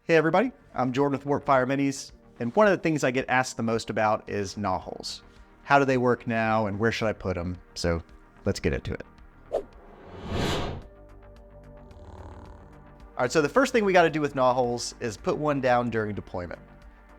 Hey everybody, I'm Jordan with Warpfire Minis, and one of the things I get asked the most about is Gnawholes. How do they work now, and where should I put them? So let's get into it. Alright, so the first thing we got to do with Gnawholes is put one down during deployment.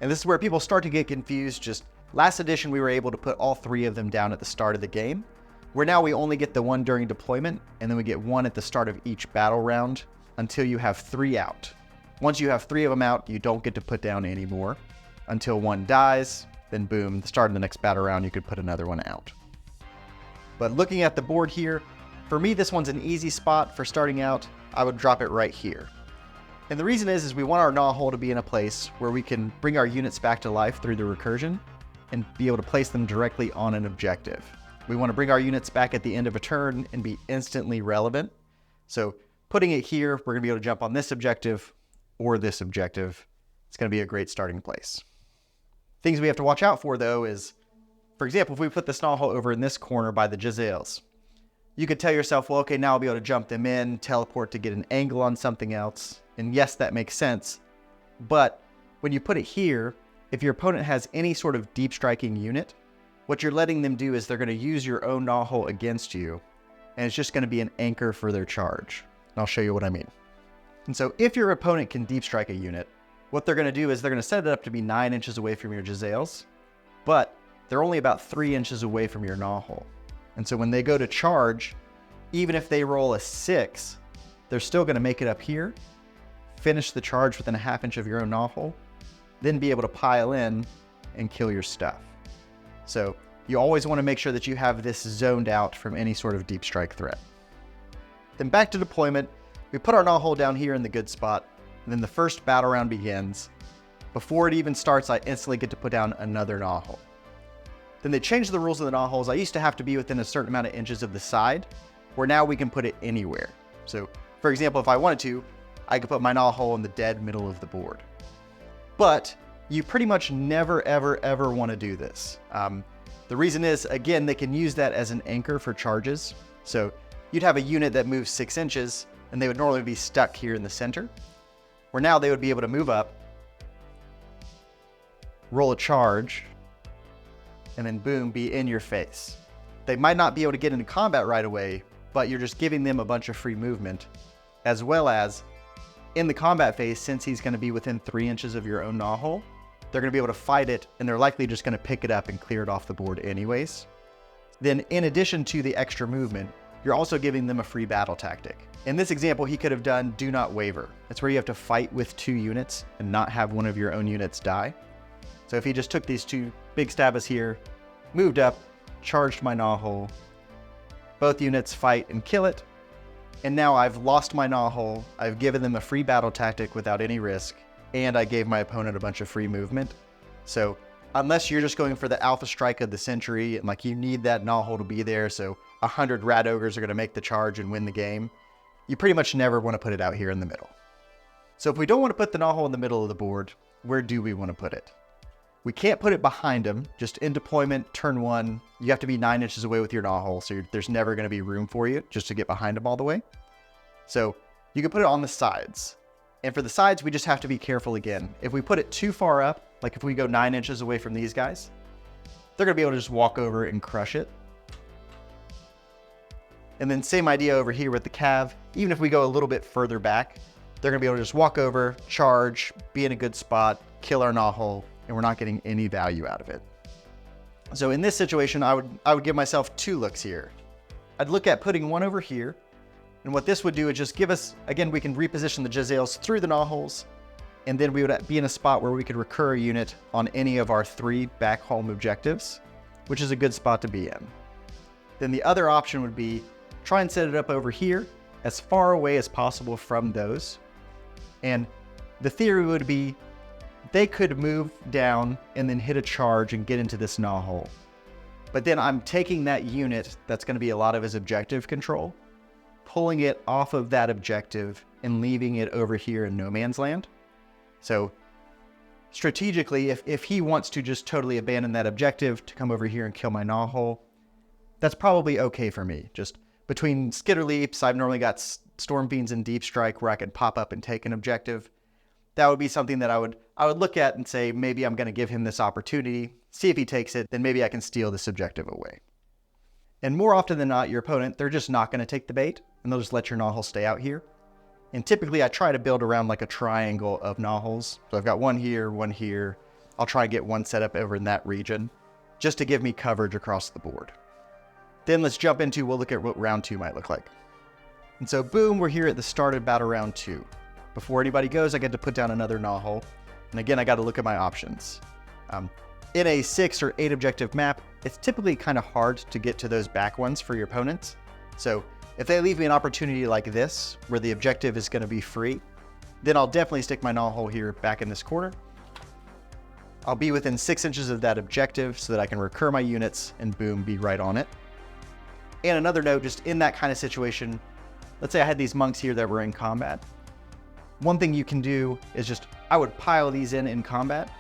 And this is where people start to get confused. Just last edition we were able to put all three of them down at the start of the game, where now we only get the one during deployment, and then we get one at the start of each battle round until you have three out. Once you have three of them out, you don't get to put down any more until one dies. Then boom, the start of the next battle round, you could put another one out. But looking at the board here, for me, this one's an easy spot for starting out. I would drop it right here. And the reason is we want our Gnawhole to be in a place where we can bring our units back to life through the recursion and be able to place them directly on an objective. We want to bring our units back at the end of a turn and be instantly relevant. So putting it here, we're going to be able to jump on this objective or this objective. It's going to be a great starting place. Things we have to watch out for, though, is, for example, if we put this Gnawhole over in this corner by the Gnawholes, you could tell yourself, well, okay, now I'll be able to jump them in, teleport to get an angle on something else. And yes, that makes sense. But when you put it here, if your opponent has any sort of deep striking unit, what you're letting them do is they're going to use your own Gnawhole against you, and it's just going to be an anchor for their charge. And I'll show you what I mean. And so if your opponent can deep strike a unit, what they're going to do is they're going to set it up to be 9 inches away from your Gnawholes, but they're only about 3 inches away from your Gnawhole. And so when they go to charge, even if they roll a 6, they're still going to make it up here, finish the charge within a ½ inch of your own Gnawhole, then be able to pile in and kill your stuff. So you always want to make sure that you have this zoned out from any sort of deep strike threat. Then back to deployment. We put our Gnawhole down here in the good spot, and then the first battle round begins. Before it even starts, I instantly get to put down another Gnawhole. Then they changed the rules of the Gnawholes. I used to have to be within a certain amount of inches of the side, where now we can put it anywhere. So, for example, if I wanted to, I could put my Gnawhole in the dead middle of the board. But you pretty much never, ever want to do this. The reason is, again, they can use that as an anchor for charges. So you'd have a unit that moves 6 inches, and they would normally be stuck here in the center, where now they would be able to move up, roll a charge, and then boom, be in your face. They might not be able to get into combat right away, but you're just giving them a bunch of free movement, as well as in the combat phase, since he's going to be within 3 inches of your own Gnawhole, they're going to be able to fight it, and they're likely just going to pick it up and clear it off the board anyways. Then in addition to the extra movement, you're also giving them a free battle tactic. In this example, he could have done Do Not Waver. That's where you have to fight with 2 units and not have one of your own units die. So if he just took these 2 big stabbers here, moved up, charged my Gnawhole, both units fight and kill it, and now I've lost my Gnawhole, I've given them a free battle tactic without any risk, and I gave my opponent a bunch of free movement. So unless you're just going for the alpha strike of the century, and like you need that Gnawhole to be there, so 100 Rat Ogres are going to make the charge and win the game, you pretty much never want to put it out here in the middle. So if we don't want to put the Gnawhole in the middle of the board, where do we want to put it? We can't put it behind him. Just in deployment, turn 1, you have to be 9 inches away with your Gnawhole, so there's never going to be room for you just to get behind him all the way. So you can put it on the sides. And for the sides, we just have to be careful again. If we put it too far up, like if we go 9 inches away from these guys, they're going to be able to just walk over and crush it. And then same idea over here with the cav. Even if we go a little bit further back, they're going to be able to just walk over, charge, be in a good spot, kill our Gnawhole, and we're not getting any value out of it. So in this situation, I would give myself 2 looks here. I'd look at putting one over here, and what this would do is just give us, again, we can reposition the Gnawholes through the Gnawholes, and then we would be in a spot where we could recur a unit on any of our 3 back home objectives, which is a good spot to be in. Then the other option would be try and set it up over here as far away as possible from those. And the theory would be they could move down and then hit a charge and get into this Gnawhole. But then I'm taking that unit that's going to be a lot of his objective control, pulling it off of that objective and leaving it over here in no man's land. So strategically, if he wants to just totally abandon that objective to come over here and kill my Gnawhole, that's probably okay for me. Just between Skitter Leaps, I've normally got Storm Fiends and Deep Strike where I can pop up and take an objective. that would be something that I would look at and say, maybe I'm going to give him this opportunity, see if he takes it, then maybe I can steal this objective away. And more often than not, your opponent, they're just not going to take the bait, and they'll just let your Gnawhole stay out here. And typically I try to build around like a triangle of Gnawholes. So I've got one here, one here. I'll try and get one set up over in that region just to give me coverage across the board. Then let's jump into, we'll look at what round 2 might look like. And so boom, we're here at the start of battle round 2. Before anybody goes, I get to put down another Gnawhole. And again, I got to look at my options. In a 6 or 8 objective map, it's typically kind of hard to get to those back ones for your opponents. So if they leave me an opportunity like this, where the objective is going to be free, then I'll definitely stick my Gnawhole here back in this corner. I'll be within 6 inches of that objective so that I can recur my units and boom, be right on it. And another note, just in that kind of situation, let's say I had these monks here that were in combat. One thing you can do is just, I would pile these in combat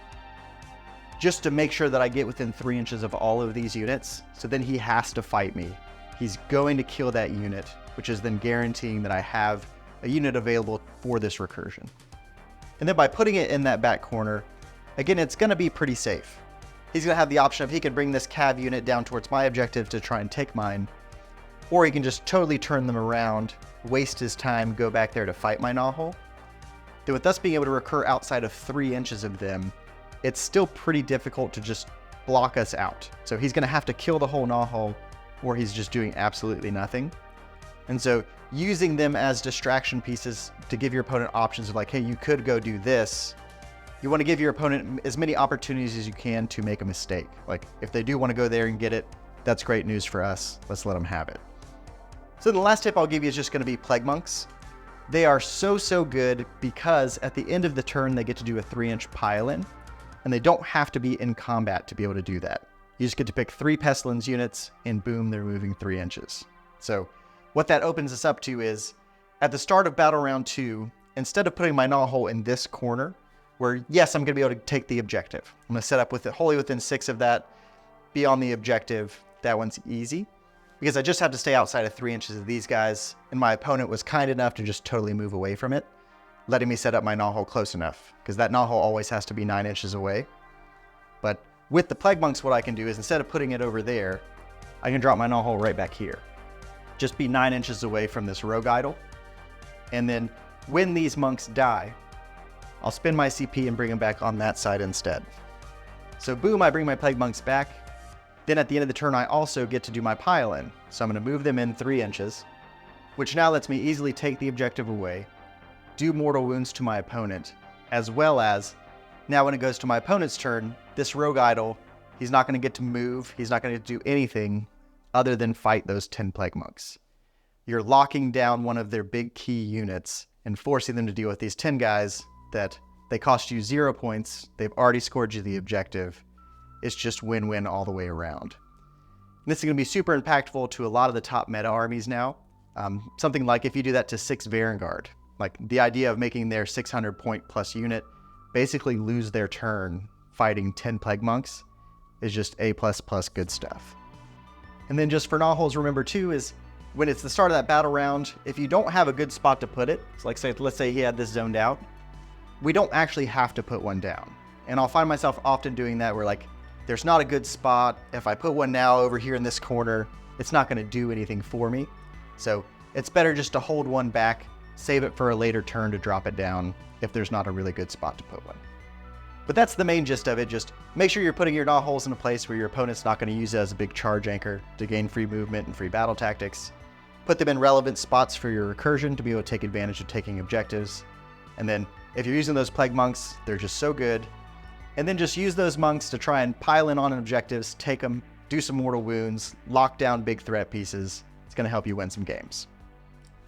just to make sure that I get within 3 inches of all of these units. So then he has to fight me. He's going to kill that unit, which is then guaranteeing that I have a unit available for this recursion. And then by putting it in that back corner, again, it's going to be pretty safe. He's going to have the option of he can bring this cav unit down towards my objective to try and take mine, or he can just totally turn them around, waste his time, go back there to fight my Gnawhole. Then with us being able to recur outside of 3 inches of them, it's still pretty difficult to just block us out. So he's going to have to kill the whole Gnawhole, or he's just doing absolutely nothing. And so using them as distraction pieces to give your opponent options of like, hey, you could go do this. You want to give your opponent as many opportunities as you can to make a mistake. Like if they do want to go there and get it, that's great news for us. Let's let them have it. So the last tip I'll give you is just going to be Plague Monks. They are so good because at the end of the turn, they get to do a 3-inch pile-in, and they don't have to be in combat to be able to do that. You just get to pick 3 Pestilens units, and boom, they're moving 3 inches. So what that opens us up to is, at the start of battle round 2, instead of putting my Gnawhole in this corner, where yes, I'm going to be able to take the objective. I'm going to set up with it wholly within 6 of that, be on the objective. That one's easy, because I just have to stay outside of 3 inches of these guys, and my opponent was kind enough to just totally move away from it, letting me set up my Gnawhole close enough, because that Gnawhole always has to be 9 inches away. But with the Plague Monks, what I can do is instead of putting it over there, I can drop my Gnawhole right back here. Just be 9 inches away from this rogue idol. And then when these monks die, I'll spend my CP and bring them back on that side instead. So boom, I bring my Plague Monks back. Then at the end of the turn, I also get to do my pile-in. So I'm going to move them in 3 inches, which now lets me easily take the objective away, do mortal wounds to my opponent, as well as, now when it goes to my opponent's turn, this rogue idol, he's not going to get to move, he's not going to do anything other than fight those 10 Plague Monks. You're locking down one of their big key units and forcing them to deal with these 10 guys that they cost you 0 points, they've already scored you the objective. It's just win-win all the way around. And this is going to be super impactful to a lot of the top meta armies now. Something like if you do that to 6 Vanguard, like the idea of making their 600 point plus unit basically lose their turn fighting 10 Plague Monks is just A++ good stuff. And then just for Gnawholes, remember too, is when it's the start of that battle round, if you don't have a good spot to put it, so like let's say he had this zoned out, we don't actually have to put one down. And I'll find myself often doing that where like, there's not a good spot. If I put one now over here in this corner, it's not going to do anything for me. So it's better just to hold one back, save it for a later turn to drop it down if there's not a really good spot to put one. But that's the main gist of it. Just make sure you're putting your Gnawholes in a place where your opponent's not going to use it as a big charge anchor to gain free movement and free battle tactics. Put them in relevant spots for your recursion to be able to take advantage of taking objectives. And then if you're using those Plague Monks, they're just so good. And then just use those monks to try and pile in on objectives, take them, do some mortal wounds, lock down big threat pieces. It's going to help you win some games.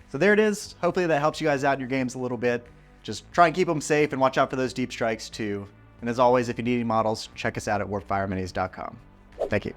So there it is. Hopefully that helps you guys out in your games a little bit. Just try and keep them safe and watch out for those deep strikes too. And as always, if you need any models, check us out at warpfireminis.com. Thank you.